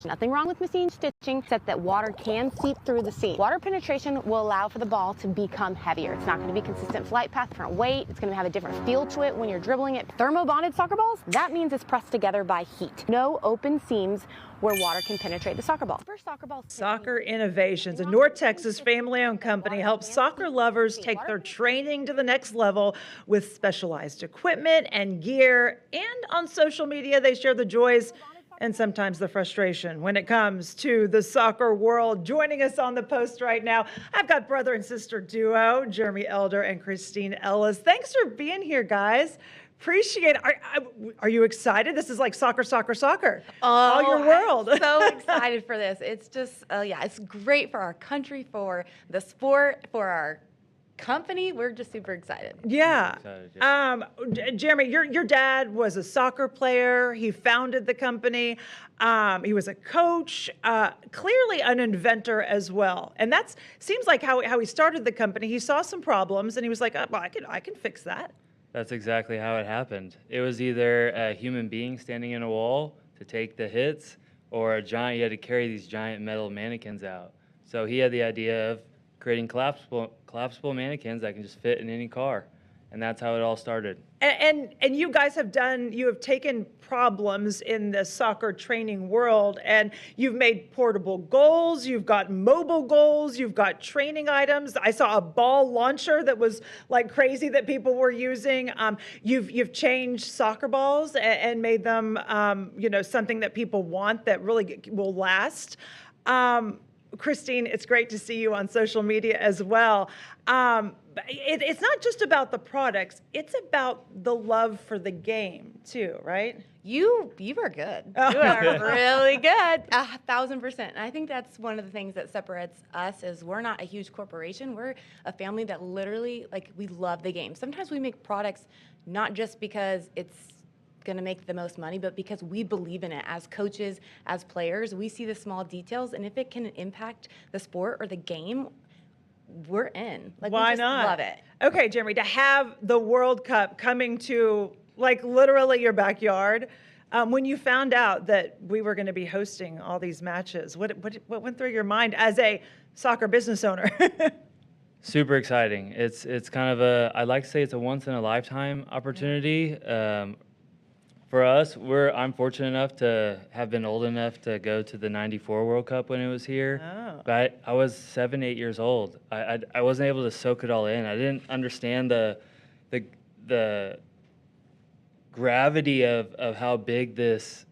Nothing wrong with machine stitching, except that water can seep through the seam. Water penetration will allow for the ball to become heavier. It's not going to be consistent flight path, different weight. It's going to have a different feel to it when you're dribbling it. Thermobonded soccer balls, that means it's pressed together by heat. No open seams where water can penetrate the soccer ball. Soccer Innovations, a North Texas family-owned company, helps soccer lovers take their training to the next level with specialized equipment and gear. And on social media, they share the joys and sometimes the frustration when it comes to the soccer world. Joining us on the post right now, I've got brother and sister duo, Jeremy Elder and Christine Ellis. Thanks for being here, guys. Appreciate it. Are you excited? This is like soccer, soccer, soccer. All your world. I'm so excited for this. It's just, yeah, it's great for our country, for the sport, for our company. We're just super excited. Yeah. Jeremy, your dad was a soccer player. He founded the company. He was a coach, clearly an inventor as well. And that seems like how he started the company. He saw some problems and he was like, well, I can fix that. That's exactly how it happened. It was either a human being standing in a wall to take the hits, or a giant, you had to carry these giant metal mannequins out. So he had the idea of creating collapsible mannequins that can just fit in any car. And that's how it all started. And you guys have taken problems in the soccer training world and you've made portable goals, you've got mobile goals, you've got training items. I saw a ball launcher that was like crazy that people were using. You've changed soccer balls and made them, something that people want that really will last. Christine, it's great to see you on social media as well. It's not just about the products, it's about the love for the game too, right? You are good. You are really good. 1,000%. And I think that's one of the things that separates us is we're not a huge corporation. We're a family that literally, we love the game. Sometimes we make products not just because it's going to make the most money, but because we believe in it as coaches, as players. We see the small details, and if it can impact the sport or the game, we're in. Why we just not? Love it. Okay, Jeremy, to have the World Cup coming to literally your backyard, when you found out that we were going to be hosting all these matches, what went through your mind as a soccer business owner? Super exciting. It's kind of I'd like to say it's a once in a lifetime opportunity. For us, I'm fortunate enough to have been old enough to go to the '94 World Cup when it was here. Oh. But I was 7, 8 years old. I wasn't able to soak it all in. I didn't understand the gravity of how big this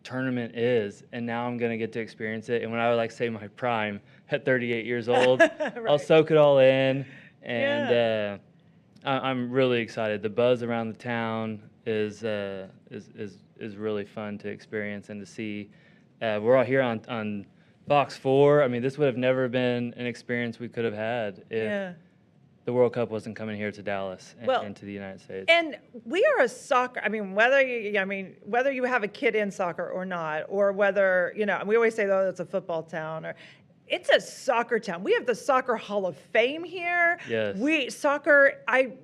tournament is, and now I'm gonna get to experience it. And when I would say my prime at 38 years old, right. I'll soak it all in, and I'm really excited. The buzz around the town is really fun to experience and to see. We're all here on Fox 4. I mean, this would have never been an experience we could have had if the World Cup wasn't coming here to Dallas and to the United States. And we are a soccer. Whether you have a kid in soccer or not, or whether we always say, oh, it's a football town, or it's a soccer town. We have the Soccer Hall of Fame here. Yes.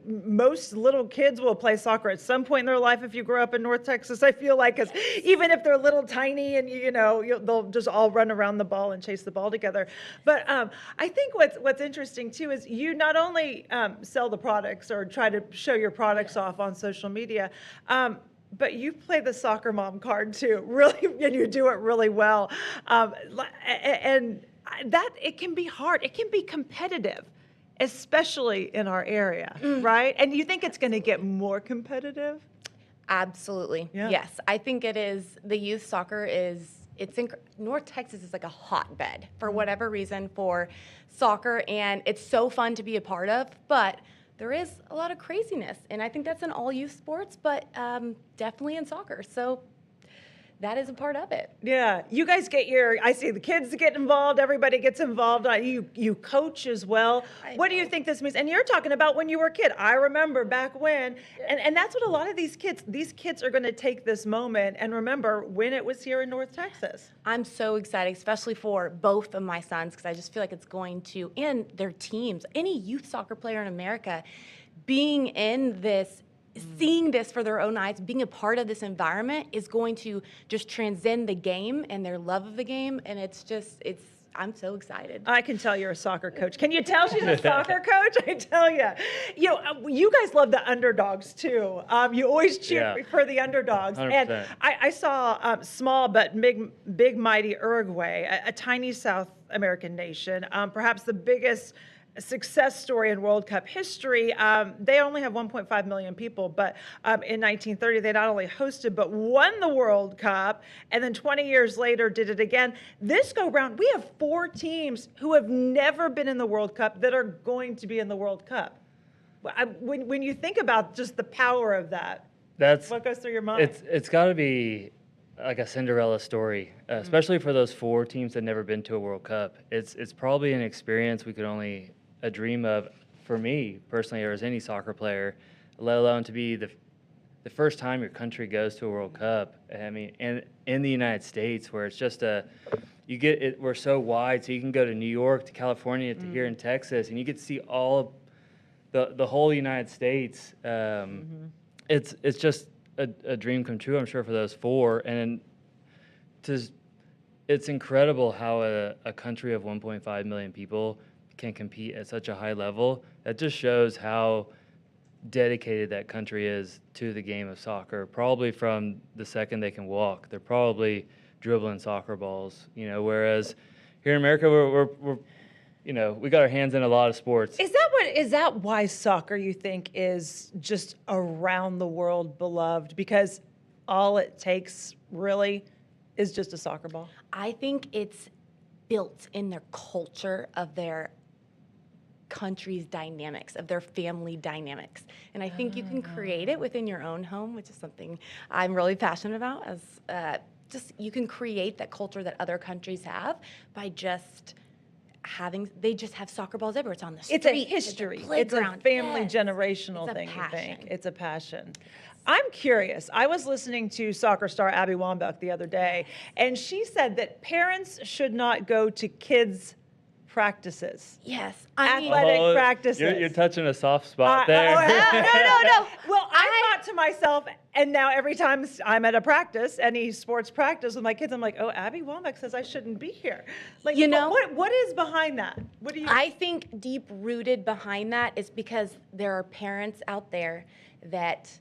Most little kids will play soccer at some point in their life if you grow up in North Texas, I feel like, 'cause even if they're little tiny and, they'll just all run around the ball and chase the ball together. But I think what's interesting too is you not only sell the products or try to show your products off on social media, but you play the soccer mom card too, really, and you do it really well. And that it can be hard. It can be competitive, especially in our area, right? And you think it's going to get more competitive? Absolutely. Yeah. Yes. I think it is. The youth soccer North Texas is like a hotbed for whatever reason for soccer, and it's so fun to be a part of, but there is a lot of craziness, and I think that's in all youth sports, but definitely in soccer. So that is a part of it. Yeah, you guys I see the kids get involved, everybody gets involved. You coach as well. What do you think this means? And you're talking about when you were a kid. I remember back when, and that's what a lot of these kids are going to take this moment and remember when it was here in North Texas. I'm so excited, especially for both of my sons, because I just feel like it's going to, and their teams, any youth soccer player in America, being in this seeing this for their own eyes, being a part of this environment is going to just transcend the game and their love of the game. And I'm so excited. I can tell you're a soccer coach. Can you tell she's a soccer coach? I tell you. You guys love the underdogs too. You always cheer for the underdogs. 100%. And I saw small but big mighty Uruguay, a tiny South American nation, perhaps the biggest success story in World Cup history. They only have 1.5 million people, but in 1930, they not only hosted, but won the World Cup, and then 20 years later did it again. This go round, we have 4 teams who have never been in the World Cup that are going to be in the World Cup. When you think about just the power of that, what goes through your mind? It's got to be like a Cinderella story, especially for those 4 teams that never been to a World Cup. It's probably an experience we could only a dream of, for me personally, or as any soccer player, let alone to be the first time your country goes to a World Cup. I mean, and in the United States, where it's just we're so wide, so you can go to New York, to California, to here in Texas, and you get to see all of the whole United States. It's just a dream come true, I'm sure, for those 4. And it's incredible how a country of 1.5 million people can compete at such a high level. That just shows how dedicated that country is to the game of soccer. Probably from the second they can walk, they're probably dribbling soccer balls. Whereas here in America, we're we got our hands in a lot of sports. Is that why soccer, you think, is just around the world beloved? Because all it takes really is just a soccer ball? I think it's built in their culture of their country's dynamics, of their family dynamics. And I think you can create it within your own home, which is something I'm really passionate about. You can create that culture that other countries have by just they just have soccer balls everywhere. It's on the street. It's a history. It's a family generational It's a thing, passion. you think. It's a passion. I'm curious. I was listening to soccer star Abby Wambach the other day, and she said that parents should not go to kids' practices. Yes. Athletic practices. You're touching a soft spot there. No. Well, I thought to myself, and now every time I'm at a practice, any sports practice with my kids, I'm like, oh, Abby Wambach says I shouldn't be here. Like, what is behind that? What do you? I think deep rooted behind that is because there are parents out there that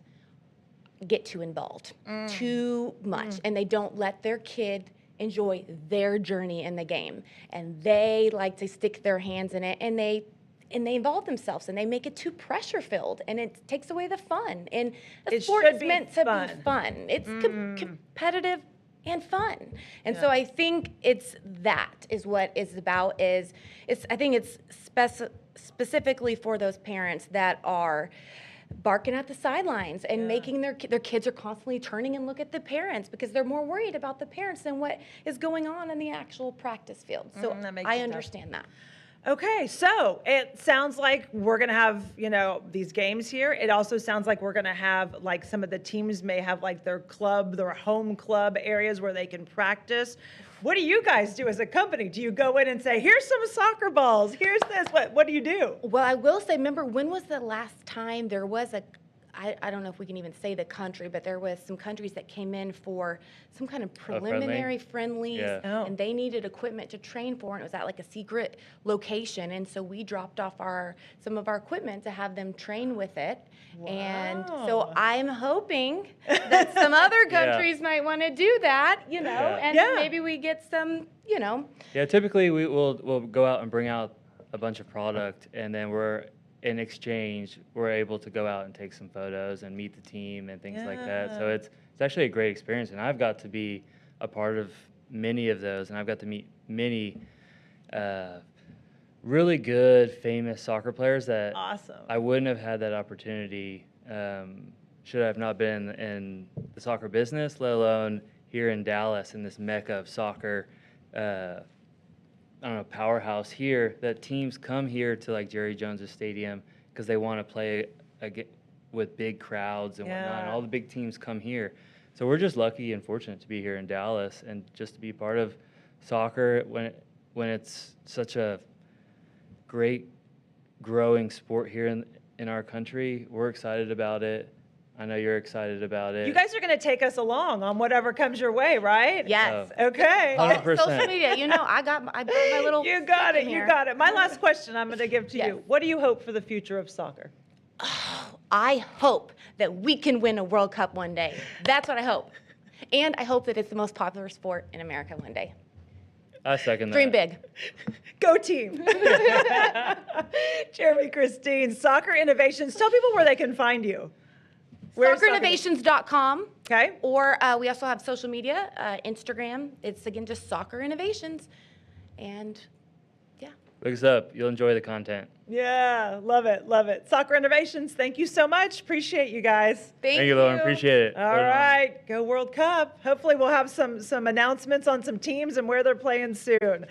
get too involved too much, and they don't let their kid enjoy their journey in the game, and they like to stick their hands in it, and they involve themselves, and they make it too pressure filled, and it takes away the fun. And a sport is meant to be fun. It's competitive and fun. And so I think that is what it's about. I think it's specifically for those parents that are barking at the sidelines and making their kids are constantly turning and look at the parents because they're more worried about the parents than what is going on in the actual practice field. So I understand that. Okay, so it sounds like we're going to have, these games here. It also sounds like we're going to have, like, some of the teams may have, like, their home club areas where they can practice. What do you guys do as a company? Do you go in and say, here's some soccer balls, here's this? What do you do? Well, I will say, remember, when was the last time there was I don't know if we can even say the country, but there was some countries that came in for some kind of preliminary friendlies, and they needed equipment to train for, and it was at like a secret location, and so we dropped off some of our equipment to have them train with it. Wow. And so I'm hoping that some other countries might want to do that, and maybe we get some, Yeah, typically we'll go out and bring out a bunch of product, and then in exchange, we're able to go out and take some photos and meet the team and things like that. So it's actually a great experience, and I've got to be a part of many of those, and I've got to meet many really good, famous soccer players that I wouldn't have had that opportunity should I have not been in the soccer business, let alone here in Dallas in this mecca of soccer. Powerhouse here, that teams come here to like Jerry Jones' Stadium because they want to play with big crowds and whatnot. And all the big teams come here. So we're just lucky and fortunate to be here in Dallas and just to be part of soccer when it's such a great growing sport here in our country. We're excited about it. I know you're excited about it. You guys are going to take us along on whatever comes your way, right? Yes. Okay. 100%. Social media, you know, I got my little. You got stick it. in You here. got it. My last question I'm going to give to Yes. you. What do you hope for the future of soccer? I hope that we can win a World Cup one day. That's what I hope. And I hope that it's the most popular sport in America one day. I second that. Dream big. Go team. Jeremy, Christine, Soccer Innovations. Tell people where they can find you. Where's SoccerInnovations.com. Okay. Or we also have social media, Instagram. It's, again, just Soccer Innovations. And, yeah. Look us up. You'll enjoy the content. Yeah, love it, love it. Soccer Innovations, thank you so much. Appreciate you guys. Thank you, Lauren. Appreciate it. All right, go World Cup. Hopefully we'll have some announcements on some teams and where they're playing soon.